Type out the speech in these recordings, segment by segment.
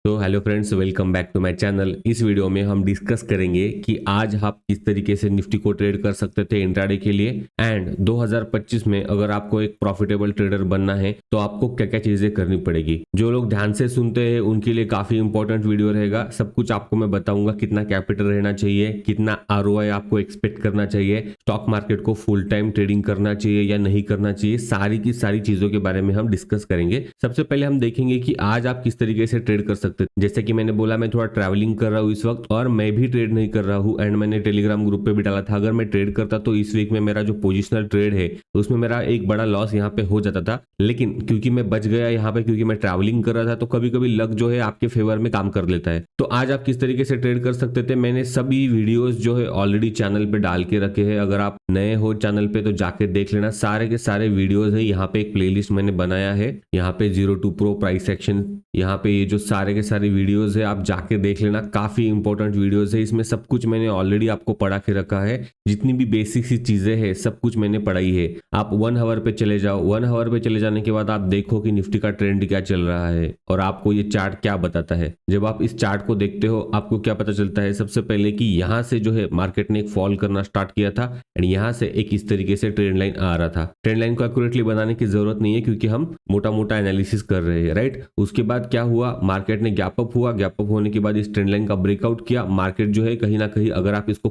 तो hello friends, welcome back to my channel. इस video में हम डिस्कस करेंगे कि आज आप किस तरीके से निफ्टी को ट्रेड कर सकते थे इंट्राडे के लिए, एंड 2025 में अगर आपको एक प्रॉफिटेबल ट्रेडर बनना है तो आपको क्या क्या चीजें करनी पड़ेगी। जो लोग ध्यान से सुनते हैं उनके लिए काफी इंपॉर्टेंट वीडियो रहेगा। सब कुछ आपको मैं बताऊंगा, कितना कैपिटल रहना चाहिए, कितना आरओआई आपको एक्सपेक्ट करना चाहिए, स्टॉक मार्केट को फुल टाइम ट्रेडिंग करना चाहिए या नहीं करना चाहिए, सारी की सारी चीजों के बारे में हम डिस्कस करेंगे। सबसे पहले हम देखेंगे कि आज आप किस तरीके से ट्रेड कर सकते। जैसे कि मैंने बोला, मैं थोड़ा ट्रैवलिंग कर रहा हूँ इस वक्त और मैं भी ट्रेड नहीं कर रहा हूँ, एंड मैंने टेलीग्राम ग्रुप पे भी डाला था। अगर मैं ट्रेड करता तो इस वीक में मेरा जो पोजिशनल ट्रेड है उसमें मेरा एक बड़ा लॉस यहाँ पे हो जाता था, लेकिन क्योंकि मैं बच गया यहाँ पे, क्योंकि मैं ट्रैवलिंग कर रहा था, तो कभी कभी लक जो है आपके फेवर में काम कर लेता है। तो आज आप किस तरीके से ट्रेड कर सकते थे, मैंने सभी वीडियोस जो है ऑलरेडी चैनल पे डाल के रखे हैं। अगर आप नए हो चैनल पे तो जाके देख लेना, सारे के सारे वीडियोस है। यहाँ पे एक प्लेलिस्ट मैंने बनाया है, यहाँ पे 02 प्रो प्राइस सेक्शन, यहाँ पे ये जो सारे के सारे वीडियोस है आप जाके देख लेना। काफी इंपॉर्टेंट वीडियोस है, इसमें सब कुछ मैंने ऑलरेडी आपको पढ़ा के रखा है। जितनी भी बेसिक सी चीजें हैं सब कुछ मैंने पढ़ाई है। आप 1 आवर पे चले जाओ, 1 आवर पे चले जाने के बाद आप देखो कि निफ्टी का ट्रेंड क्या चल रहा है और आपको ये चार्ट क्या बताता है। जब आप इस चार्ट को देखते हो आपको क्या पता चलता है, सबसे पहले कि यहाँ से जो है मार्केट ने एक फॉल करना स्टार्ट किया था, एंड यहाँ से एक इस तरीके से ट्रेंड लाइन आ रहा था। ट्रेंड लाइन को एक्यूरेटली बनाने की जरूरत नहीं है क्योंकि हम मोटा मोटा एनालिसिस कर रहे हैं, राइट। उसके बाद क्या हुआ, मार्केट ने गैप अप हुआ, गैप अप होने के बाद इस ट्रेंड लाइन का ब्रेकआउट किया। मार्केट जो है कहीं ना कहीं अगर आप इसको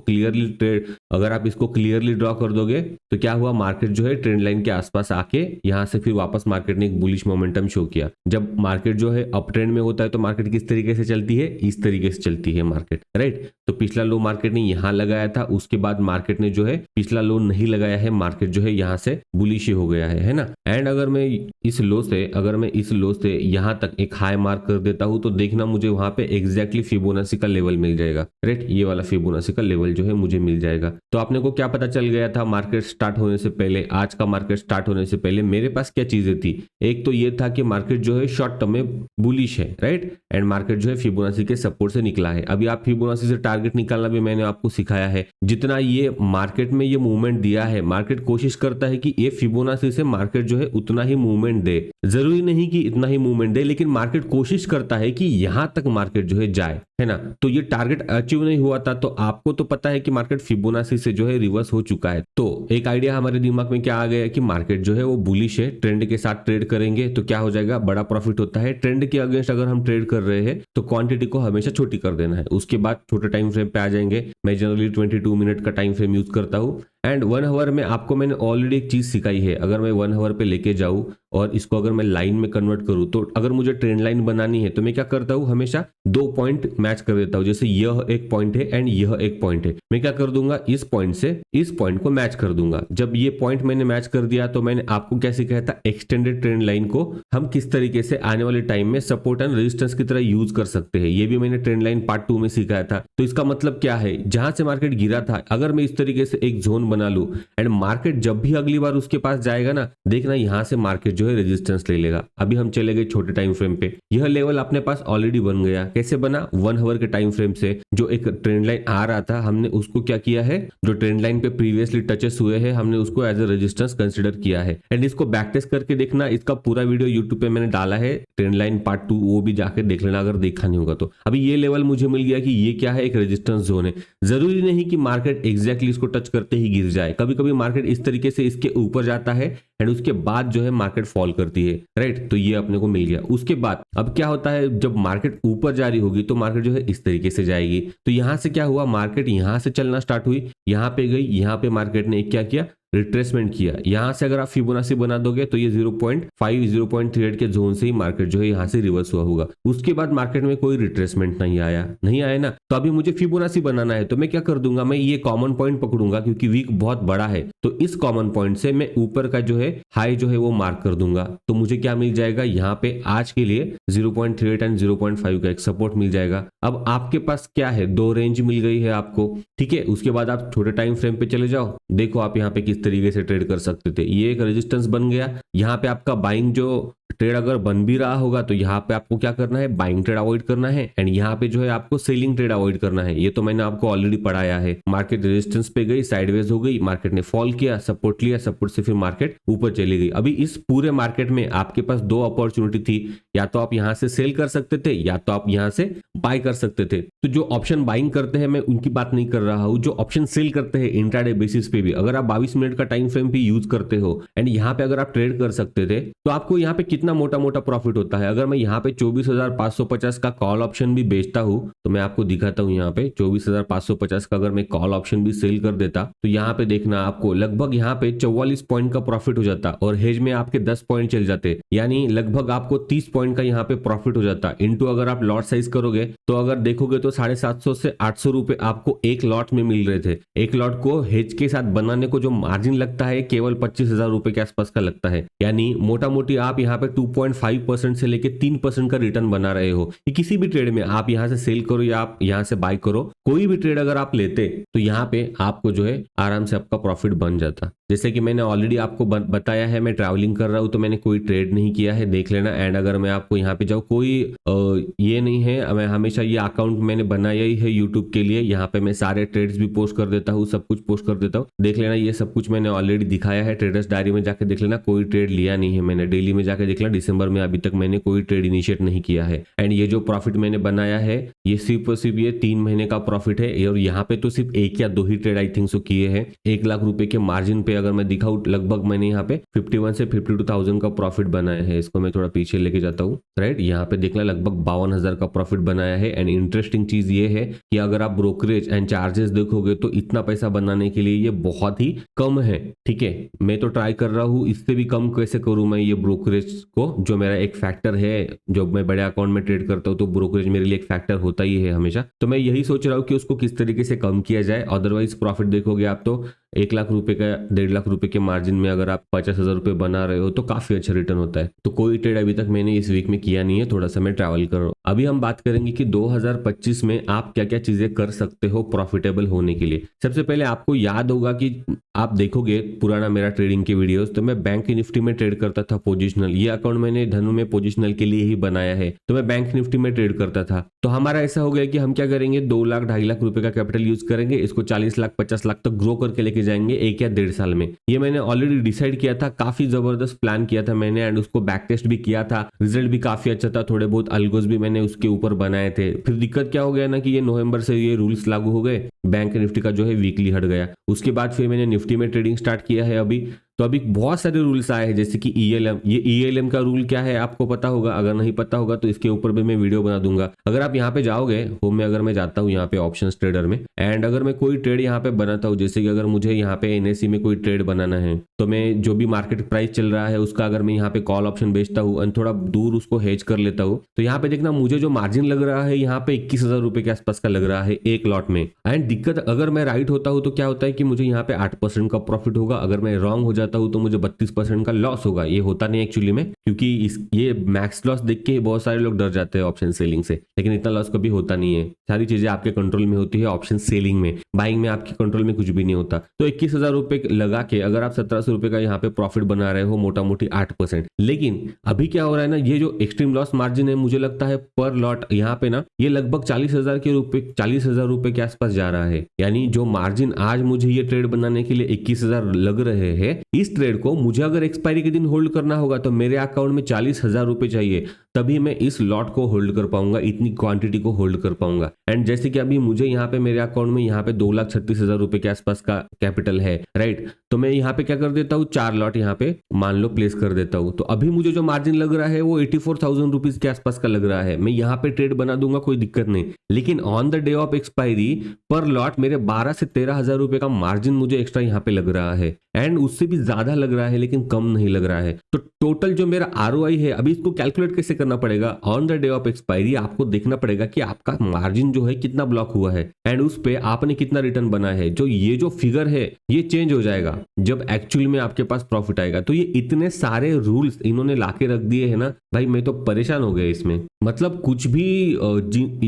क्लियरली ड्रॉ कर दोगे तो क्या हुआ, मार्केट जो है ट्रेंड लाइन के आसपास आके यहाँ से फिर वापस मार्केट ने एक बुलिश मोमेंटम शो किया। जब मार्केट जो है अप ट्रेंड में होता है तो मार्केट किस तरीके से चलती है, इस तरीके से चलती है मार्केट, राइट। तो पिछला लो मार्केट ने यहाँ लगाया था, उसके बाद मार्केट ने जो है पिछला लो नहीं लगाया है, मार्केट जो है यहाँ से बुलिश हो गया है ना। एंड अगर मैं इस लो से यहाँ तक एक हाई मार्क कर देता हूं तो देखना मुझे वहां पे एग्जैक्टली फिबोनाची का लेवल मिल जाएगा, राइट। ये वाला फिबोनाची का लेवल जो है मुझे मिल जाएगा। तो आपने को क्या पता चल गया था मार्केट स्टार्ट होने से पहले, आज का मार्केट स्टार्ट होने से पहले मेरे पास क्या चीजें थी। एक तो ये था कि मार्केट जो है शॉर्ट टर्म में बुलिश है, राइट, एंड मार्केट जो है फिबोनाची के सपोर्ट से निकला है। अभी आप फिबोनाची से टारगेट निकालना भी मैंने आपको सिखाया है। जितना ये मार्केट में ये मूवमेंट दिया है, मार्केट कोशिश करता है कि ये फिबोनाची से मार्केट जो है उतना ही मूवमेंट दे। जरूरी नहीं कि इतना ही मूवमेंट दे, लेकिन मार्केट कोशिश करता है कि यहां तक मार्केट जो है जाए, है ना। तो ये टारगेट अचीव नहीं हुआ था, तो आपको तो पता है कि मार्केट फिबोनाची से जो है रिवर्स हो चुका है। तो एक आइडिया हमारे दिमाग में क्या आ गया कि मार्केट जो है वो बुलिश है, ट्रेंड के साथ ट्रेड करेंगे तो क्या हो जाएगा, बड़ा प्रॉफिट होता है। ट्रेंड के अगेंस्ट अगर हम ट्रेड कर रहे हैं तो क्वांटिटी को हमेशा छोटी कर देना है। उसके बाद छोटे टाइम फ्रेम पे आ जाएंगे। मैं जनरली 22 मिनट का टाइम फ्रेम यूज करता हूँ, एंड 1 आवर में आपको मैंने ऑलरेडी एक चीज सिखाई है। अगर मैं 1 आवर पे लेके जाऊं और इसको अगर मैं लाइन में कन्वर्ट करूं, तो अगर मुझे ट्रेंड लाइन बनानी है तो मैं क्या करता हूं, हमेशा 2 पॉइंट मैच कर देता हूं। जैसे यह एक पॉइंट है एंड यह एक पॉइंट है, मैं क्या कर दूंगा, इस पॉइंट से इस पॉइंट को मैच कर दूंगा। जब ये पॉइंट मैंने मैच कर दिया तो मैंने आपको क्या सिखाया था, एक्सटेंडेड ट्रेंड लाइन को हम किस तरीके से आने वाले टाइम में सपोर्ट एंड रेजिस्टेंस की तरह यूज कर सकते हैं। ये भी मैंने ट्रेंड लाइन पार्ट 2 में सिखाया था। तो इसका मतलब क्या है, जहां से मार्केट गिरा था अगर मैं इस तरीके से एक जोन बना लूं, एंड मार्केट जब भी अगली बार उसके पास जाएगा ना, देखना यहां से मार्केट जो है रेजिस्टेंस ले लेगा। अभी हम चले गए छोटे टाइम फ्रेम पे, यह लेवल अपने पास ऑलरेडी बन गया। कैसे बना, 1 आवर के टाइम फ्रेम से जो एक ट्रेंड लाइन आ रहा था, हमने उसको क्या किया है, जो ट्रेंड लाइन पे प्रीवियसली टचेस हुए हैं हमने उसको एज ए रेजिस्टेंस कंसीडर किया है। एंड इसको बैक टेस्ट करके देखना, इसका पूरा वीडियो यूट्यूब पे मैंने डाला है, ट्रेंड लाइन पार्ट 2, वो भी जाके देख लेना अगर देखा नहीं होगा तो। अभी ये लेवल मुझे मिल गया कि ये क्या है, एक रेजिस्टेंस जोन है। जरूरी नहीं कि मार्केट एग्जैक्टली इसको टच करते ही गिर जाए, कभी कभी मार्केट इस तरीके से इसके ऊपर जाता है एंड उसके बाद जो है मार्केट फॉल करती है, राइट। तो ये अपने को मिल गया। उसके बाद अब क्या होता है, जब मार्केट ऊपर जा रही होगी तो मार्केट जो है इस तरीके से जाएगी। तो यहां से क्या हुआ, मार्केट यहां से चलना स्टार्ट हुई, यहां पे गई, यहां पे मार्केट ने क्या किया, रिट्रेसमेंट किया। यहां से अगर आप फिबोनाची बना दोगे तो ये 0.5 0.38 के जोन से ही मार्केट जो है यहां से रिवर्स हुआ होगा। उसके बाद मार्केट में कोई रिट्रेसमेंट नहीं आया ना। तो अभी मुझे फिबोनाची बनाना है तो मैं क्या कर दूंगा, मैं ये कॉमन पॉइंट पकड़ूंगा क्योंकि वीक बहुत बड़ा है। तो इस कॉमन पॉइंट से मैं ऊपर का जो है हाई जो है वो मार्क कर दूंगा। तो मुझे क्या मिल जाएगा, यहाँ पे आज के लिए 0.38 एंड 0.5 का एक सपोर्ट मिल जाएगा। अब आपके पास क्या है, 2 रेंज मिल गई है आपको, ठीक है। उसके बाद आप छोटे टाइम फ्रेम पे चले जाओ, देखो आप यहाँ पे किस तरीके से ट्रेड कर सकते थे। ये एक रेजिस्टेंस बन गया, यहाँ पे आपका बाइंग जो ट्रेड अगर बन भी रहा होगा तो यहाँ पे आपको क्या करना है, बाइंग ट्रेड अवॉइड करना है, एंड यहाँ पे जो है आपको सेलिंग ट्रेड अवॉइड करना है। ये तो मैंने आपको ऑलरेडी पढ़ाया है। मार्केट रेजिस्टेंस पे गई, साइडवेज हो गई, मार्केट ने फॉल किया, सपोर्ट लिया, सपोर्ट से फिर मार्केट ऊपर चली गई। अभी इस पूरे मार्केट में आपके पास दो अपॉर्चुनिटी थी, या तो आप यहाँ से सेल कर सकते थे या तो आप यहाँ से बाय कर सकते थे। तो जो ऑप्शन बाइंग करते हैं मैं उनकी बात नहीं कर रहा हूँ, जो ऑप्शन सेल करते हैं इंट्राडे बेसिस पे भी, अगर आप 22 मिनट का टाइम फ्रेम भी यूज करते हो एंड यहाँ पे अगर आप ट्रेड कर सकते थे तो आपको यहाँ पे कितना मोटा मोटा प्रॉफिट होता है। अगर मैं यहाँ पे 24,550 का कॉल ऑप्शन भी बेचता हूँ तो मैं आपको दिखाता हूँ, यहाँ पे 24,550 का अगर मैं कॉल ऑप्शन भी सेल कर देता तो यहाँ पे देखना आपको लगभग यहाँ पे 44 पॉइंट का प्रॉफिट हो जाता, और हेज में आपके 10 पॉइंट चल जाते, यानी लगभग आपको 30 पॉइंट का यहाँ पे प्रॉफिट हो जाता। इनटू अगर आप लॉट साइज करोगे तो अगर देखोगे तो 750 से 800 रुपए आपको एक लॉट में मिल रहे थे। एक लॉट को हेज के साथ बनाने को जो मार्जिन लगता है केवल 25,000 रुपए के आसपास का लगता है, यानी मोटा मोटी आप यहाँ पे 2.5% से लेके 3% का रिटर्न बना रहे हो। किसी भी ट्रेड में आप यहाँ से सेल करो या आप यहाँ से बाय करो, कोई भी ट्रेड अगर आप लेते तो यहाँ पे आपको जो है आराम से आपका प्रॉफिट बन जाता। जैसे कि मैंने ऑलरेडी आपको बताया है, मैं ट्रैवलिंग कर रहा हूँ तो मैंने कोई ट्रेड नहीं किया है, देख लेना। एंड अगर मैं आपको यहाँ पे जाऊँ, कोई ये नहीं है, मैं हमेशा ये अकाउंट मैंने बनाया ही है यूट्यूब के लिए, यहाँ पे मैं सारे ट्रेड्स भी पोस्ट कर देता हूँ, सब कुछ पोस्ट कर देता हूँ, देख लेना। ये सब कुछ मैंने ऑलरेडी दिखाया है, ट्रेडर्स डायरी में जाके देख लेना। कोई ट्रेड लिया नहीं है मैंने, डेली में जाके देख लेना। दिसंबर में अभी तक मैंने कोई ट्रेड इनिशिएट नहीं किया है। एंड ये जो प्रॉफिट मैंने बनाया है ये सिर्फ और सिर्फ ये 3 महीने का प्रॉफिट है, और यहाँ पे तो सिर्फ 1 या 2 ही ट्रेड आई थिंक सो किए हैं। 1 लाख रुपए के मार्जिन पे अगर मैं दिखाऊं, लगभग मैंने यहाँ पे 51 से 52,000 का प्रॉफिट बनाया है। इसको मैं थोड़ा पीछे लेके जाता हूँ, राइट। यहाँ पे देखना लगभग 52,000 का प्रॉफिट बनाया है। एंड इंटरेस्टिंग चीज ये है कि अगर आप ब्रोकरेज एंड चार्जेस देखोगे तो इतना पैसा बनाने के लिए ये बहुत ही कम है, ठीक है। मैं तो ट्राई कर रहा हूँ इससे भी कम कैसे करूँ मैं ये ब्रोकरेज को, जो मेरा एक फैक्टर है। जब मैं बड़े अकाउंट में ट्रेड करता हूँ तो ब्रोकरेज मेरे लिए एक फैक्टर होता ही है हमेशा, तो मैं यही सोच रहा हूँ कि उसको किस तरीके से कम किया जाए। अदरवाइज प्रॉफिट देखोगे आप तो 1 लाख रुपए का 1.5 लाख रुपए के मार्जिन में अगर आप 50,000 रुपए बना रहे हो तो काफी अच्छा रिटर्न होता है। तो कोई ट्रेड अभी तक मैंने इस वीक में किया नहीं है, थोड़ा सा मैं ट्रैवल कर रहा हूँ। अभी हम बात करेंगे कि 2025 में आप क्या क्या चीजें कर सकते हो प्रॉफिटेबल होने के लिए। सबसे पहले आपको याद होगा कि आप देखोगे पुराना मेरा ट्रेडिंग के वीडियोस, तो मैं बैंक निफ्टी में ट्रेड करता था पोजिशनल। ये अकाउंट मैंने धनु में पोजिशनल के लिए ही बनाया है, तो मैं बैंक निफ्टी में ट्रेड करता था। तो हमारा ऐसा हो गया कि हम क्या करेंगे, 2 लाख 2.5 लाख रुपए का कैपिटल यूज करेंगे, इसको 40 लाख 50 लाख तक ग्रो करके लेके जाएंगे 1 या 1.5 साल में। ये मैंने ऑलरेडी डिसाइड किया था, काफी जबरदस्त प्लान किया था मैंने, एंड उसको बैक टेस्ट भी किया था, रिजल्ट भी काफी अच्छा था। थोड़े बहुत अल्गोस भी मैंने उसके ऊपर बनाए थे। फिर दिक्कत क्या हो गया ना कि ये नवंबर से ये रूल्स लागू हो गए, बैंक निफ्टी का जो है वीकली हट गया। उसके बाद फिर मैंने निफ्टी में ट्रेडिंग स्टार्ट किया है अभी। तो अभी बहुत सारे रूल्स आए हैं, जैसे कि ELM। ये ELM का रूल क्या है आपको पता होगा, अगर नहीं पता होगा तो इसके ऊपर भी मैं वीडियो बना दूंगा। अगर आप यहाँ पे जाओगे होम में, अगर मैं जाता हूँ यहाँ पे ऑप्शंस ट्रेडर में, एंड अगर मैं कोई ट्रेड यहाँ पे बनाता हूँ, जैसे कि अगर मुझे यहाँ पे NSE में कोई ट्रेड बनाना है, तो मैं जो भी मार्केट प्राइस चल रहा है उसका अगर मैं यहाँ पे कॉल ऑप्शन बेचता हूँ एंड थोड़ा दूर उसको हेज कर लेता हूँ, तो यहाँ पे देखना मुझे जो मार्जिन लग रहा है यहाँ पे 21,000 रुपए के आसपास का लग रहा है एक लॉट में। एंड दिक्कत, अगर मैं राइट होता हूँ तो क्या होता है कि मुझे यहाँ पे 8% का प्रॉफिट होगा, अगर मैं रॉन्ग हो जाता हूँ तो मुझे 32% का लॉस होगा। ये होता नहीं एक्चुअली में, क्योंकि ये मैक्स लॉस देख के बहुत सारे लोग डर जाते हैं ऑप्शन सेलिंग से, लेकिन इतना लॉस कभी होता नहीं है। सारी चीजें आपके कंट्रोल में होती है ऑप्शन सेलिंग में, बाइंग में आपके कंट्रोल में कुछ भी नहीं होता। तो 21,000 रुपए लगा के अगर आप 1,700 रुपए का यहाँ पे प्रॉफिट बना रहे हो, मोटा मोटी 8%। लेकिन अभी क्या हो रहा है ना, ये जो एक्सट्रीम लॉस मार्जिन है, मुझे लगता है पर लॉट यहाँ पे ना ये लगभग 40,000 रुपए के आसपास जा रहा है। यानी जो मार्जिन आज मुझे ये ट्रेड बनाने के लिए 21,000 लग रहे हैं, इस ट्रेड को मुझे अगर एक्सपायरी के दिन होल्ड करना होगा तो मेरे अकाउंट में 40,000 रुपए चाहिए, तभी मैं इस लॉट को होल्ड कर पाऊंगा, इतनी क्वांटिटी को होल्ड कर पाऊंगा। एंड जैसे कि अभी मुझे यहाँ पे मेरे अकाउंट में यहाँ पे 2,36,000 रुपए के आसपास का कैपिटल है, राइट। तो मैं यहाँ पे क्या कर देता हूँ, 4 लॉट यहाँ पे मान लो प्लेस कर देता हूँ। तो अभी मुझे जो मार्जिन लग रहा है वो 84,000 रुपीज के आसपास का लग रहा है। मैं यहाँ पे ट्रेड बना दूंगा, कोई दिक्कत नहीं। लेकिन on the day of expiry पर लॉट मेरे 12 से 13,000 रुपए का मार्जिन मुझे एक्स्ट्रा यहाँ पे लग रहा है, एंड उससे भी ज्यादा लग रहा है, लेकिन कम नहीं लग रहा है। तो टोटल जो मेरा ROI है, अभी इसको कैलकुलेट कैसे करना पड़ेगा, on the day of expiry आपको देखना पड़ेगा कि आपका मार्जिन जो है कितना ब्लॉक हुआ है एंड उस पे आपने कितना रिटर्न बना है। जो ये जो फिगर है ये चेंज हो जाएगा जब एक्चुअली में आपके पास प्रॉफिट आएगा। तो ये इतने सारे रूल्स इन्होंने लाके रख दिए है ना भाई, मैं तो परेशान हो गया इसमें। मतलब कुछ भी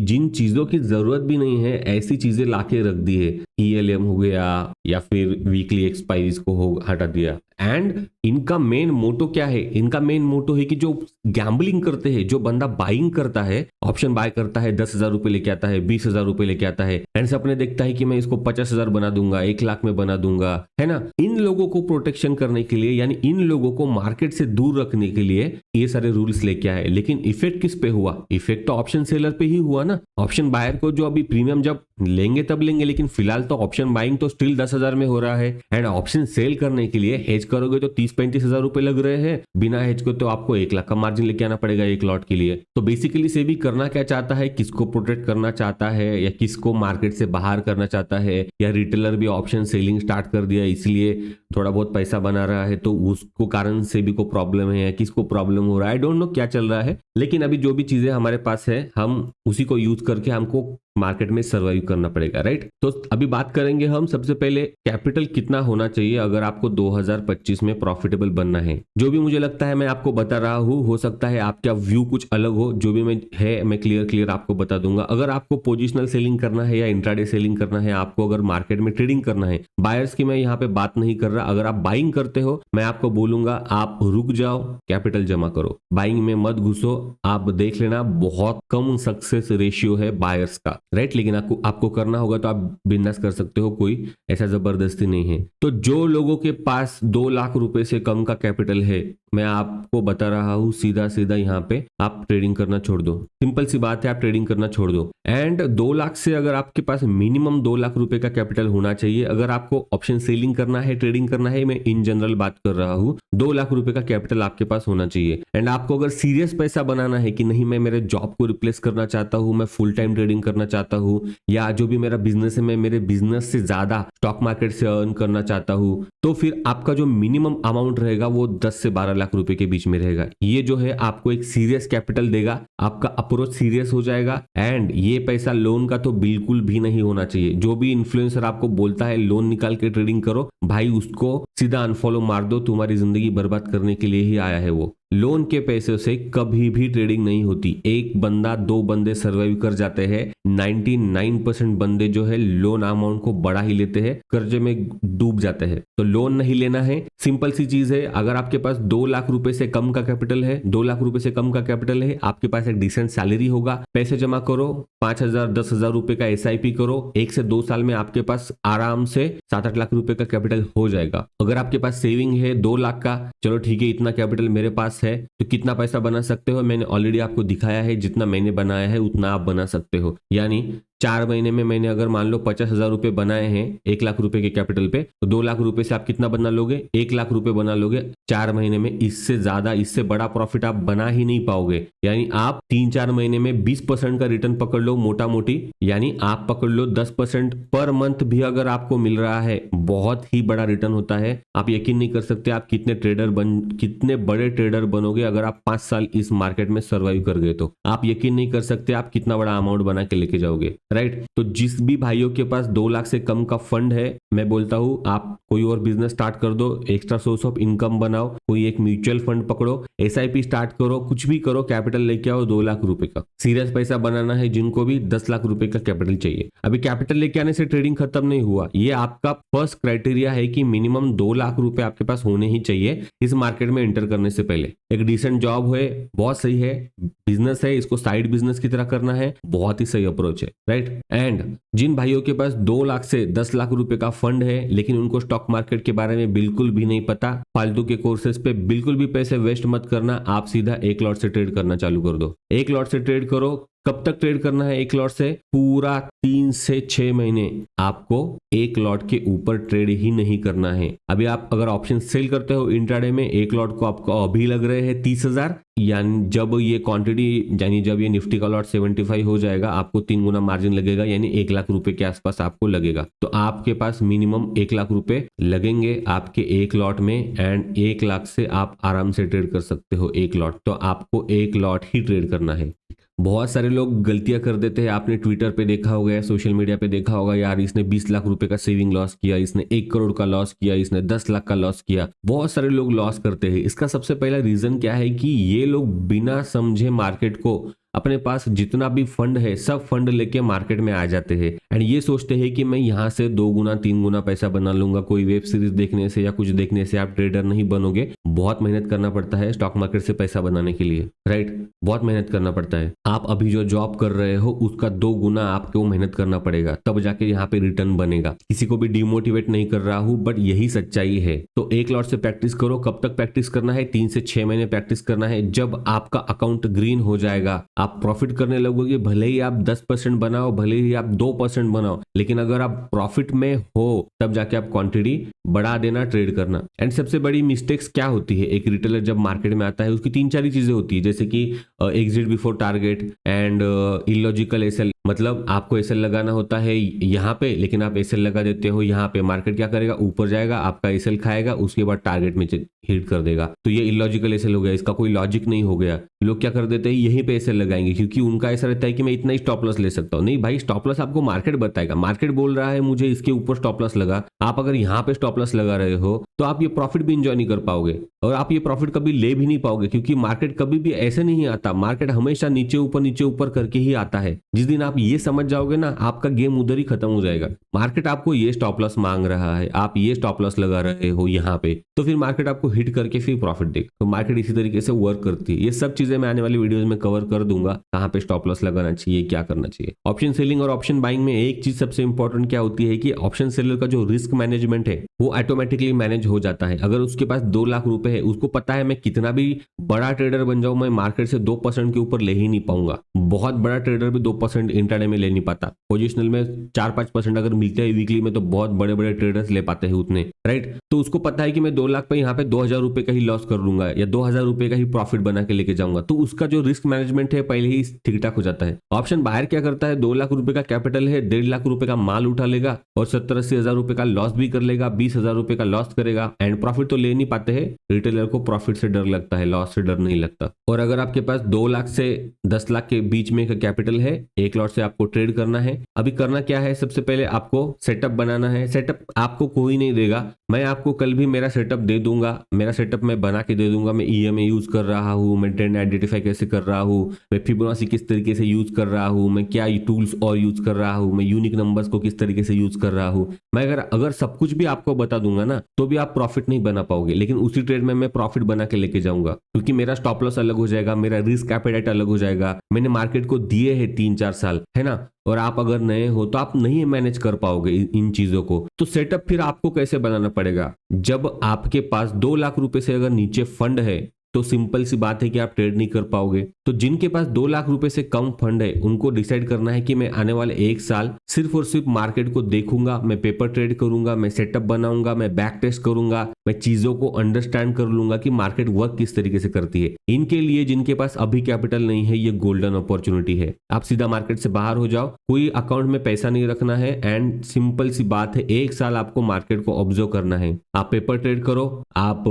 जिन चीजों की जरूरत भी नहीं है ऐसी चीजें लाके रख दी है। ELM हो गया या फिर वीकली एक्सपायरीज को हटा दिया। एंड इनका मेन मोटो क्या है? इनका मेन मोटो है कि जो गैम्बलिंग करते हैं, जो बंदा बाइंग करता है, ऑप्शन बाय करता है, 10,000 रुपए लेके आता है, 20,000 रुपए लेके आता है, एंड सपने देखता है कि मैं इसको 50,000 बना दूंगा, 1 लाख में बना दूंगा, है ना। इन लोगों को प्रोटेक्शन करने के लिए, यानी इन लोगों को मार्केट से दूर रखने के लिए ये सारे रूल्स लेके आए। लेकिन इफेक्ट किस पे हुआ? इफेक्ट तो ऑप्शन सेलर पे ही हुआ ना। ऑप्शन बायर को जो अभी प्रीमियम जब लेंगे तब लेंगे, लेकिन फिलहाल तो ऑप्शन बाइंग तो स्टिल 10,000 में हो रहा है, एंड ऑप्शन सेल करने के लिए हेज करोगे तो 30-35,000 रुपए लग रहे हैं। बिना हेज को तो आपको 1 लाख का मार्जिन लेके आना पड़ेगा एक लॉट के लिए। तो बेसिकली सेबी करना क्या चाहता है? किसको प्रोटेक्ट करना चाहता है, या किसको मार्केट से बाहर करना चाहता है, या रिटेलर भी ऑप्शन सेलिंग स्टार्ट कर दिया इसलिए थोड़ा बहुत पैसा बना रहा है, तो उसको कारण सेबी को प्रॉब्लम है, या किसको प्रॉब्लम हो रहा है, आई डोंट नो क्या चल रहा है। लेकिन अभी जो भी चीजें हमारे पास है, हम उसी को यूज करके हमको मार्केट में सर्वाइव करना पड़ेगा, राइट। तो अभी बात करेंगे हम सबसे पहले कैपिटल कितना होना चाहिए अगर आपको 2025 में प्रॉफिटेबल बनना है। जो भी मुझे लगता है मैं आपको बता रहा हूं, हो सकता है आपका व्यू कुछ अलग हो, जो भी मैं क्लियर आपको बता दूंगा। अगर आपको पोजिशनल सेलिंग करना है या इंट्राडे सेलिंग करना है, आपको अगर मार्केट में ट्रेडिंग करना है, बायर्स की मैं यहाँ पे बात नहीं कर रहा। अगर आप बाइंग करते हो, मैं आपको बोलूंगा आप रुक जाओ, कैपिटल जमा करो, बाइंग में मत घुसो। आप देख लेना बहुत कम सक्सेस रेशियो है बायर्स का, राइट। लेकिन आपको करना होगा तो आप बिजनेस कर सकते हो, कोई ऐसा जबरदस्ती नहीं है। तो जो लोगों के पास 2 लाख रुपए से कम का कैपिटल है, मैं आपको बता रहा हूं सीधा यहाँ पे आप ट्रेडिंग करना छोड़ दो। सिंपल सी बात है, आप ट्रेडिंग करना छोड़ दो। एंड 2 लाख से अगर आपके पास मिनिमम 2 लाख रुपए का कैपिटल होना चाहिए। अगर आपको ऑप्शन सेलिंग करना है, ट्रेडिंग करना है, मैं इन जनरल बात कर रहा हूं, 2 लाख रुपए का कैपिटल आपके पास होना चाहिए। एंड आपको अगर सीरियस पैसा बनाना है कि नहीं, मैं मेरे जॉब को रिप्लेस करना चाहता हूं, मैं फुल टाइम ट्रेडिंग करना चाहता हूं, या जो भी मेरा बिजनेस है मैं मेरे बिजनेस से ज्यादा स्टॉक मार्केट से अर्न करना चाहता हूं, तो फिर आपका जो मिनिमम अमाउंट रहेगा वो 10 से 12 लाख रुपए के बीच में रहेगा। ये जो है आपको एक सीरियस कैपिटल देगा, आपका अप्रोच सीरियस हो जाएगा। एंड ये पैसा लोन का तो बिल्कुल भी नहीं होना चाहिए। जो भी इन्फ्लुएंसर आपको बोलता है लोन निकाल के ट्रेडिंग करो, भाई उसको सीधा अनफॉलो मार दो, तुम्हारी जिंदगी बर्बाद करने के लिए ही आया है वो। लोन के पैसे से कभी भी ट्रेडिंग नहीं होती। एक बंदा 2 बंदे सर्वाइव कर जाते हैं, 99% बंदे जो है लोन अमाउंट को बढ़ा ही लेते हैं, कर्जे में डूब जाते हैं। तो लोन नहीं लेना है, सिंपल सी चीज है। अगर आपके पास 2 लाख रुपए से कम का कैपिटल है, 2 लाख रुपए से कम का कैपिटल है, आपके पास एक डिसेंट सैलरी होगा, पैसे जमा करो, 5,000 10,000 रुपए का SIP करो, 1 से 2 साल में आपके पास आराम से 7-8 लाख रुपए का कैपिटल हो जाएगा। अगर आपके पास सेविंग है 2 लाख का, चलो ठीक है, इतना कैपिटल मेरे पास है, तो कितना पैसा बना सकते हो मैंने ऑलरेडी आपको दिखाया है। जितना मैंने बनाया है उतना आप बना सकते हो। यानी 4 महीने में मैंने अगर मान लो 50,000 रुपए बनाए हैं 1 लाख रुपए के कैपिटल पे, तो 2 लाख रुपए से आप कितना बना लोगे? 1 लाख रुपए बना लोगे 4 महीने में। इससे ज्यादा, इससे बड़ा प्रॉफिट आप बना ही नहीं पाओगे। यानी आप 3-4 महीने में 20% का रिटर्न पकड़ लो मोटा मोटी, यानी आप पकड़ लो 10% पर मंथ भी अगर आपको मिल रहा है, बहुत ही बड़ा रिटर्न होता है। आप यकीन नहीं कर सकते आप कितने बड़े ट्रेडर बनोगे अगर आप 5 साल इस मार्केट में सर्वाइव कर गए। तो आप यकीन नहीं कर सकते आप कितना बड़ा अमाउंट बना के लेके जाओगे, राइट। तो जिस भी भाइयों के पास 2 लाख से कम का फंड है, मैं बोलता हूं आप कोई और बिजनेस स्टार्ट कर दो, एक्स्ट्रा सोर्स ऑफ इनकम बनाओ, कोई एक म्यूचुअल फंड पकड़ो, SIP स्टार्ट करो, कुछ भी करो, कैपिटल लेके आओ 2 लाख रुपए का। सीरियस पैसा बनाना है जिनको भी 10 लाख रुपए का कैपिटल चाहिए। अभी कैपिटल लेके आने से ट्रेडिंग खत्म नहीं हुआ। ये आपका फर्स्ट क्राइटेरिया है कि मिनिमम 2 लाख रुपए आपके पास होने ही चाहिए इस मार्केट में एंटर करने से पहले। एक डिसेंट जॉब है, बहुत सही है, बिजनेस है, इसको साइड बिजनेस की तरह करना है, बहुत ही सही अप्रोच है, राइट। एंड जिन भाइयों के पास 2 लाख से 10 लाख रुपए का फंड है लेकिन उनको स्टॉक मार्केट के बारे में बिल्कुल भी नहीं पता, फालतू के कोर्सेज पे बिल्कुल भी पैसे वेस्ट मत करना। आप सीधा 1 लॉट से ट्रेड करना चालू कर दो। 1 लॉट से ट्रेड करो। कब तक ट्रेड करना है 1 लॉट से? पूरा 3 से 6 महीने आपको 1 लॉट के ऊपर ट्रेड ही नहीं करना है। अभी आप अगर ऑप्शन सेल करते हो इंट्राडे में, 1 लॉट को आपको अभी लग रहे हैं 30,000, यानी जब ये क्वांटिटी, यानी जब ये निफ्टी का लॉट 75 हो जाएगा, आपको 3 गुना मार्जिन लगेगा, यानी 1 लाख रुपए के आसपास आपको लगेगा। तो आपके पास मिनिमम 1 लाख रुपए लगेंगे आपके 1 लॉट में, एंड 1 लाख से आप आराम से ट्रेड कर सकते हो 1 लॉट। तो आपको 1 लॉट ही ट्रेड करना है। बहुत सारे लोग गलतियां कर देते हैं, आपने ट्विटर पे देखा होगा या सोशल मीडिया पे देखा होगा, यार इसने 20 लाख रुपए का सेविंग लॉस किया, इसने 1 करोड़ का लॉस किया, इसने 10 लाख का लॉस किया। बहुत सारे लोग लॉस करते हैं। इसका सबसे पहला रीजन क्या है कि ये लोग बिना समझे मार्केट को अपने पास जितना भी फंड है सब फंड लेके मार्केट में आ जाते हैं एंड ये सोचते हैं कि मैं यहाँ से 2 गुना 3 गुना पैसा बना लूंगा। कोई वेब सीरीज देखने से या कुछ देखने से आप ट्रेडर नहीं बनोगे। बहुत मेहनत करना पड़ता है स्टॉक मार्केट से पैसा बनाने के लिए, राइट? बहुत मेहनत करना पड़ता है। आप अभी जो जॉब कर रहे हो उसका 2 गुना आपको मेहनत करना पड़ेगा, तब जाके यहाँ पे रिटर्न बनेगा। किसी को भी डिमोटिवेट नहीं कर रहा हूं, बट यही सच्चाई है। तो एक लॉट से प्रैक्टिस करो। कब तक प्रैक्टिस करना है? 3 से 6 महीने प्रैक्टिस करना है। जब आपका अकाउंट ग्रीन हो जाएगा, आप प्रॉफिट करने लगोगे। भले ही आप 10% बनाओ, भले ही आप 2% बनाओ, लेकिन अगर आप प्रॉफिट में हो तब जाके आप क्वांटिटी बढ़ा देना, ट्रेड करना। एंड सबसे बड़ी मिस्टेक्स क्या होती है? एक रिटेलर जब मार्केट में आता है उसकी 3-4 चीजें होती है, जैसे कि exit before target and illogical SL. मतलब आपको एसएल लगाना होता है यहाँ पे, लेकिन आप एसएल लगा देते हो यहाँ पे। मार्केट क्या करेगा? ऊपर जाएगा, आपका एसएल खाएगा, उसके बाद टारगेट में हिट कर देगा। तो ये इलॉजिकल एसएल हो गया, इसका कोई लॉजिक नहीं हो गया। लोग क्या कर देते हैं? यहीं पे एसएल लगाएंगे, क्योंकि उनका ऐसा रहता है कि मैं इतना ही स्टॉप लॉस ले सकता हूँ। नहीं भाई, स्टॉप लॉस आपको मार्केट बताएगा। मार्केट बोल रहा है मुझे इसके ऊपर स्टॉप लॉस लगा। आप अगर यहाँ पे स्टॉप लॉस लगा रहे हो तो आप ये प्रॉफिट भी इंजॉय नहीं कर पाओगे और आप ये प्रॉफिट कभी ले भी नहीं पाओगे, क्योंकि मार्केट कभी भी ऐसे नहीं आता। मार्केट हमेशा नीचे ऊपर करके ही आता है। जिस दिन आप ये समझ जाओगे ना, आपका गेम उधर ही खत्म हो जाएगा। मार्केट आपको ये स्टॉप लॉस मांग रहा है, आप ये स्टॉप लॉस लगा रहे हो यहाँ पे, तो फिर मार्केट आपको हिट करके फिर प्रॉफिट देगा। तो मार्केट इसी तरीके से वर्क करती है। ये सब चीजें मैं आने वाली वीडियोस में कवर कर दूंगा, कहाँ पे स्टॉप लॉस लगाना चाहिए, क्या करना चाहिए। ऑप्शन सेलिंग और ऑप्शन बाइंग में एक चीज सबसे इंपॉर्टेंट क्या होती है कि ऑप्शन सेलर का जो रिस्क मैनेजमेंट है वो ऑटोमेटिकली मैनेज हो जाता है। अगर उसके पास 2 लाख रुपए है, उसको पता है मैं कितना भी बड़ा ट्रेडर बन जाऊं, मैं मार्केट से 2% के ऊपर ले ही नहीं पाऊंगा। बहुत बड़ा ट्रेडर भी 2% इंट्राडे में ले नहीं पाता। पोजिशनल में 4-5% अगर मिलते हैं वीकली में, तो बहुत बड़े बड़े ट्रेडर्स ले पाते हैं उतने, राइट? तो उसको पता है कि मैं 2 लाख पे यहाँ पे 2,000 रुपए का ही लॉस कर लूंगा या 2,000 रुपए का ही प्रॉफिट बना के लेके जाऊंगा। तो उसका जो रिस्क मैनेजमेंट है पहले ही ठीक ठाक हो जाता है। ऑप्शन बायर क्या करता है? 2 लाख रुपए का कैपिटल है, 1.5 लाख रुपए का माल उठा लेगा और 70-80 हजार रुपए का लॉस भी कर लेगा, 20,000 रुपए का लॉस करेगा एंड प्रॉफिट तो ले नहीं पाते हैं। रिटेलर को प्रॉफिट से डर लगता है, लॉस से डर नहीं लगता। और अगर आपके पास 2 लाख से 10 लाख के बीच में का कैपिटल है, एक लॉट से आपको ट्रेड करना है। अभी करना क्या है? सबसे पहले आपको सेटअप बनाना है। सेटअप आपको कोई नहीं देगा, मैं आपको कल भी मेरा सेटअप दे दूंगा। मेरा सेटअप मैं बना के दे दूंगा। मैं ईएमए यूज कर रहा हूँ, मैं ट्रेंड आइडेंटिफाई कैसे कर रहा हूँ, मैं फिबोनाची किस तरीके से यूज कर रहा हूँ, मैं क्या टूल्स और यूज कर रहा हूँ, मैं यूनिक नंबर्स को किस तरीके से यूज कर रहा हूँ। मैं अगर सब कुछ भी आपको बता दूंगा ना, तो भी आप प्रॉफिट नहीं बना पाओगे। लेकिन उसी ट्रेड में मैं प्रॉफिट बना के लेके जाऊंगा, क्योंकि मेरा स्टॉप लॉस अलग हो जाएगा, मेरा रिस्क एपेटाइट अलग हो जाएगा। मैंने मार्केट को दिए हैं 3-4 साल, है ना? और आप अगर नए हो तो आप नहीं मैनेज कर पाओगे इन चीजों को। तो सेटअप फिर आपको कैसे बनाना पड़ेगा? जब आपके पास 2 लाख रुपए से अगर नीचे फंड है, तो सिंपल सी बात है कि आप ट्रेड नहीं कर पाओगे। तो जिनके पास 2 लाख रुपए से कम फंड है, उनको डिसाइड करना है कि मैं आने वाले 1 साल सिर्फ और सिर्फ मार्केट को देखूंगा, मैं पेपर ट्रेड करूंगा, मैं सेटअप बनाऊंगा, मैं बैक टेस्ट करूंगा, मैं चीजों को अंडरस्टैंड कर लूंगा कि मार्केट वर्क किस तरीके से करती है। इनके लिए जिनके पास अभी कैपिटल नहीं है, ये गोल्डन अपॉर्चुनिटी है। आप सीधा मार्केट से बाहर हो जाओ, कोई अकाउंट में पैसा नहीं रखना है एंड सिंपल सी बात है, 1 साल आपको मार्केट को ऑब्जर्व करना है। आप पेपर ट्रेड करो, आप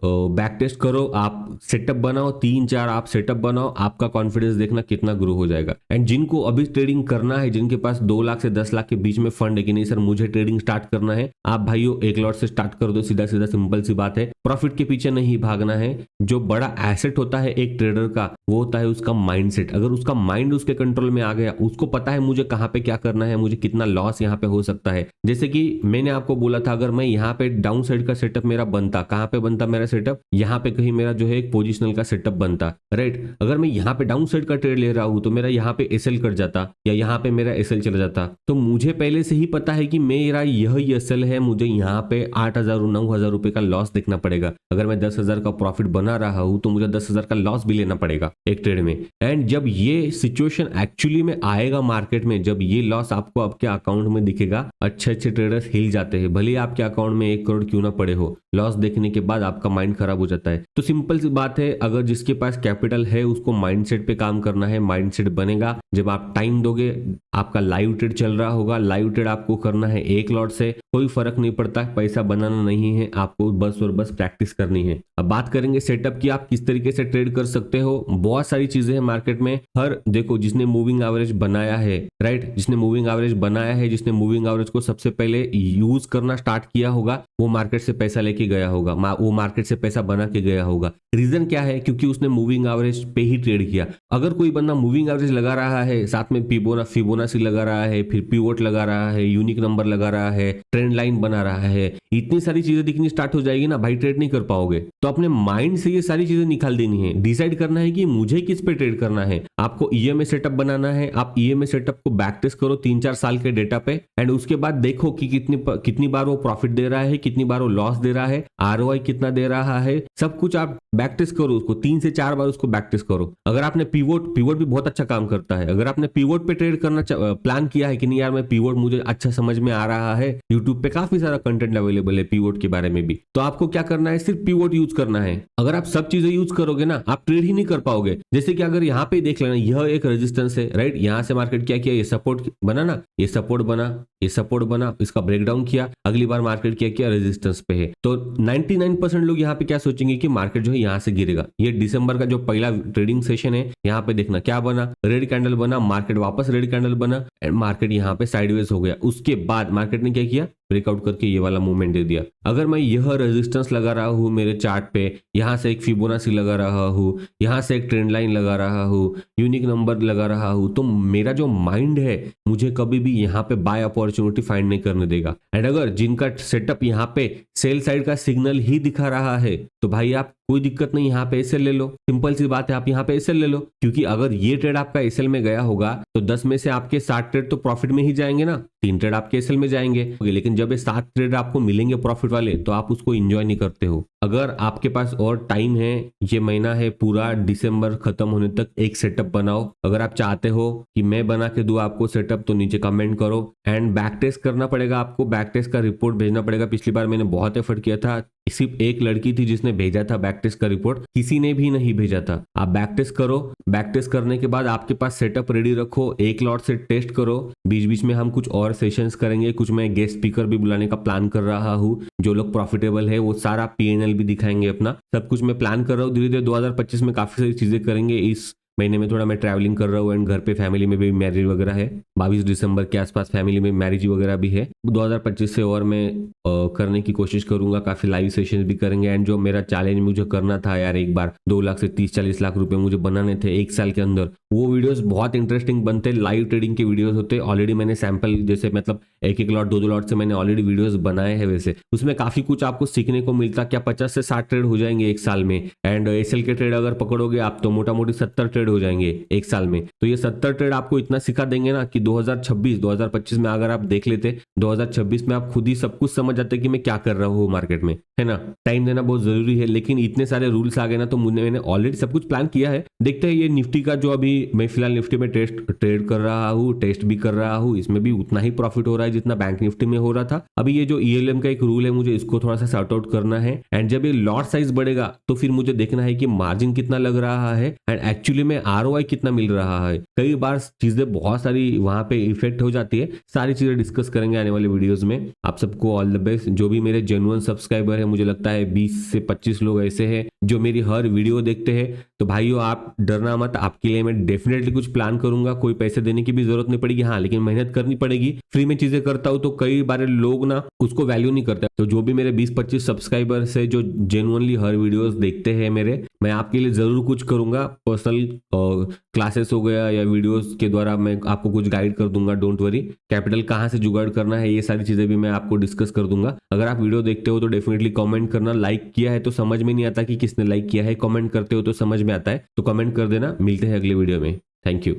बैक टेस्ट करो, आप सेटअप बनाओ, 3-4 आप सेटअप बनाओ, आपका कॉन्फिडेंस देखना कितना ग्रो हो जाएगा। एंड जिनको अभी ट्रेडिंग करना है, जिनके पास 2 लाख से 10 लाख के बीच में फंड है कि नहीं सर मुझे ट्रेडिंग स्टार्ट करना है, आप भाइयों एक लॉट से स्टार्ट कर दो। सीधा सीधा सिंपल सी बात है, प्रॉफिट के पीछे नहीं भागना है। जो बड़ा एसेट होता है एक ट्रेडर का, वो होता है उसका माइंडसेट। अगर उसका माइंड उसके कंट्रोल में आ गया, उसको पता है मुझे कहाँ पे क्या करना है, मुझे कितना लॉस यहाँ पे हो सकता है। जैसे कि मैंने आपको बोला था, अगर मैं यहाँ पे डाउन साइड का सेटअप मेरा बनता, कहाँ पे बनता मेरा सेटअप? यहाँ पे कहीं मेरा जो है एक पोजिशनल का सेटअप बनता, राइट? अगर मैं यहाँ पे डाउन साइड का ट्रेड ले रहा हूँ तो मेरा यहाँ पे एसएल कट जाता या यहाँ पे मेरा एसएल चला जाता। तो मुझे पहले से ही पता है कि मेरा यही एसएल है, मुझे यहाँ पे 8,000 9,000 रुपए का लॉस देखना पड़ेगा। अगर मैं 10,000 का प्रॉफिट बना रहा हूँ तो मुझे 10,000 का लॉस भी लेना पड़ेगा एक ट्रेड में। एंड जब ये सिचुएशन एक्चुअली में आएगा मार्केट में, जब ये लॉस आपको आपके अकाउंट में दिखेगा, अच्छे अच्छे ट्रेडर्स हिल जाते हैं। भले आपके अकाउंट में 1 करोड़ क्यों ना पड़े हो, लॉस देखने के बाद आपका माइंड खराब हो जाता है। तो सिंपल सी बात है, अगर जिसके पास कैपिटल है उसको माइंडसेट पे काम करना है। माइंडसेट बनेगा जब आप टाइम दोगे। आपका लाइव ट्रेड चल रहा होगा, लाइव ट्रेड आपको करना है 1 लॉट से कोई फर्क नहीं पड़ता, पैसा बनाना नहीं है आपको, बस और बस प्रैक्टिस करनी है। अब बात करेंगे सेटअप की, आप किस तरीके से ट्रेड कर सकते हो। बहुत सारी चीजें हैं मार्केट में। हर देखो जिसने मूविंग एवरेज बनाया है, राइट, जिसने मूविंग एवरेज बनाया है, जिसने मूविंग एवरेज को सबसे पहले यूज करना स्टार्ट किया होगा, वो मार्केट से पैसा लेके गया होगा, वो मार्केट से पैसा बना के गया होगा। रीजन क्या है? क्योंकि उसने मूविंग एवरेज पे ही ट्रेड किया। अगर कोई बंदा मूविंग एवरेज लगा रहा है, साथ में फिबोनाची लगा रहा है, फिर पिवोट लगा रहा है, यूनिक नंबर लगा रहा है, ट्रेंड लाइन बना रहा है, इतनी सारी चीजें दिखनी स्टार्ट हो जाएगी ना भाई, ट्रेड नहीं कर पाओगे। तो अपने माइंड से ये सारी चीजें निकाल देनी है, डिसाइड करना है कि मुझे किस पे ट्रेड करना है। आपको ईएमए सेटअप बनाना है, आप ईएमए सेटअप को बैक टेस्ट करो 3-4 साल के डेटा पे, एंड उसके बाद देखो कि कितनी बार वो प्रॉफिट दे रहा है, कितनी बार वो लॉस दे रहा है, आरओआई कितना दे रहा है, सब कुछ आप बैक टेस्ट करो, उसको 3 से 4 बार उसको बैक टेस्ट करो। अगर आपने पिवोट भी बहुत अच्छा काम करता है, अगर आपने पिवोट पे ट्रेड करना प्लान किया है कि नहीं यार मैं पिवोट मुझे अच्छा समझ में आ रहा है, यूट्यूब पे काफी सारा कंटेंट अवेलेबल है पिवोट के बारे में भी, तो आपको क्या करना है, सिर्फ पिवोट यूज करना है। अगर आप सब चीजें यूज करोगे ना, आप ट्रेड ही नहीं कर पाओगे। जैसे कि अगर यहाँ पे देख लेना, यह एक रेजिस्टेंस है, राइट, यहाँ से मार्केट क्या किया, ये सपोर्ट बना ना, ये सपोर्ट बना, ये सपोर्ट बना, इसका ब्रेकडाउन किया, अगली बार मार्केट क्या किया, रेजिस्टेंस पे है। तो 99% लोग यहाँ पे क्या सोचेंगे कि मार्केट जो है यहाँ से गिरेगा। ये दिसंबर का जो पहला ट्रेडिंग सेशन है, यहाँ पे देखना क्या बना, रेड कैंडल बना, मार्केट वापस रेड कैंडल बना, एंड मार्केट यहाँ पे साइडवेज हो गया। उसके बाद मार्केट ने क्या किया, ब्रेकआउट करके ये वाला मूवमेंट दे दिया। अगर मैं यह रेजिस्टेंस लगा रहा हूँ मेरे चार्ट पे, यहाँ से एक फिबोनाची लगा रहा हूँ, यहाँ से एक ट्रेंड लाइन लगा रहा हूँ, यूनिक नंबर लगा रहा हूँ, तो मेरा जो माइंड है मुझे कभी भी यहाँ पे बाय अपॉर्चुनिटी फाइंड नहीं करने देगा। एंड अगर जिनका सेटअप यहाँ पे सेल साइड का सिग्नल ही दिखा रहा है, तो भाई आप कोई दिक्कत नहीं, यहाँ पे एसएल ले लो, सिंपल सी बात है, आप यहाँ पे एसएल ले लो। क्योंकि अगर ये ट्रेड आपका एसएल में गया होगा तो 10 में से आपके 7 ट्रेड तो प्रॉफिट में ही जाएंगे ना, 3 ट्रेड आपके एसएल में जाएंगे। लेकिन जब ये 7 ट्रेड आपको मिलेंगे प्रॉफिट वाले, तो आप उसको एंजॉय नहीं करते हो। अगर आपके पास और टाइम है, ये महीना है पूरा दिसंबर खत्म होने तक, एक सेटअप बनाओ। अगर आप चाहते हो कि मैं बना के दूं आपको सेटअप, तो नीचे कमेंट करो। एंड बैक टेस्ट करना पड़ेगा आपको, बैक टेस्ट का रिपोर्ट भेजना पड़ेगा। पिछली बार मैंने बहुत एफर्ट किया था, सिर्फ एक लड़की थी जिसने भेजा था बैक टेस्ट का रिपोर्ट, किसी ने भी नहीं भेजा था। आप बैक टेस्ट करो, बैक टेस्ट करने के बाद आपके पास सेटअप रेडी रखो, एक लॉट से टेस्ट करो। बीच बीच में हम कुछ और सेशंस करेंगे, कुछ मैं गेस्ट स्पीकर भी बुलाने का प्लान कर रहा हूँ। जो लोग प्रॉफिटेबल है वो सारा पीएनएल भी दिखाएंगे अपना, सब कुछ मैं प्लान कर रहा हूँ। धीरे धीरे 2025 में काफी सारी चीजें करेंगे। इस महीने में थोड़ा मैं ट्रैवलिंग कर रहा हूँ, एंड घर पे फैमिली में भी मैरिज वगैरह है, 22 दिसंबर के आसपास फैमिली में मैरिज वगैरह भी है। 2025 से और मैं करने की कोशिश करूंगा, काफी लाइव सेशन भी करेंगे। एंड जो मेरा चैलेंज मुझे करना था यार, एक बार 2 लाख से 30-40 लाख रुपए मुझे बनाने थे 1 साल के अंदर, वो वीडियोस बहुत इंटरेस्टिंग बनते, लाइव ट्रेडिंग के वीडियोस होते। ऑलरेडी मैंने सैंपल जैसे मतलब 1-1 लॉट 2-2 लॉट से मैंने ऑलरेडी वीडियोस बनाए हैं। वैसे उसमें काफी कुछ आपको सीखने को मिलता। क्या 50 से 60 ट्रेड हो जाएंगे 1 साल में, एंड एसएल के ट्रेड अगर पकड़ोगे आप तो मोटा मोटी 70 ट्रेड हो जाएंगे 1 साल में। तो ये 70 ट्रेड आपको इतना सिखा देंगे ना कि 2025 में अगर आप देख लेते, 2026 में आप खुद ही सब कुछ समझ जाते कि मैं क्या कर रहा हूँ मार्केट में, है ना। टाइम देना बहुत जरूरी है, लेकिन इतने सारे रूल्स आ गए ना, तो मैंने ऑलरेडी सब कुछ प्लान किया है। देखते हैं ये निफ्टी का जो अभी मैं फिलहाल निफ्टी में ट्रेड कर रहा हूँ, टेस्ट भी कर रहा हूँ, इसमें भी उतना ही प्रॉफिट हो रहा है जितना बैंक निफ्टी में हो रहा था। अभी ये जो ईएलएम का एक रूल है, मुझे इसको थोड़ा सा सॉर्ट आउट करना है। एंड जब ये लॉट साइज बढ़ेगा तो फिर मुझे देखना है कि मार्जिन कितना लग रहा है, एंड एक्चुअली में आरओआई कितना मिल रहा है। कई बार चीजें बहुत सारी वहां पे इफेक्ट हो जाती है। सारी चीजें डिस्कस करेंगे आने वाले वीडियोस में। आप सबको ऑल द बेस्ट। जो भी मेरे जेन्युइन सब्सक्राइबर है, मुझे लगता है 20 से 25 लोग ऐसे हैं जो मेरी हर वीडियो देखते हैं। तो भाइयों आप डरना मत, आपके लिए मैं डेफिनेटली कुछ प्लान करूंगा। कोई पैसे देने की भी जरूरत नहीं पड़ेगी, हाँ, लेकिन मेहनत करनी पड़ेगी। फ्री में चीजें करता हूं तो कई बार लोग ना उसको वैल्यू नहीं करते। तो जो भी मेरे 20-25 सब्सक्राइबर है जो जेन्युइनली हर वीडियोस देखते हैं मेरे, मैं आपके लिए जरूर कुछ करूंगा। पर्सनल क्लासेस हो गया या वीडियोस के द्वारा मैं आपको कुछ गाइड कर दूंगा। डोंट वरी, कैपिटल कहां से जुगाड़ करना है, ये सारी चीजें भी मैं आपको डिस्कस कर दूंगा। अगर आप वीडियो देखते हो तो डेफिनेटली कमेंट करना। लाइक किया है तो समझ में नहीं आता कि किसने लाइक किया है, कमेंट करते हो तो समझ में आता है, तो कमेंट कर देना। मिलते हैं अगले वीडियो में। Thank you.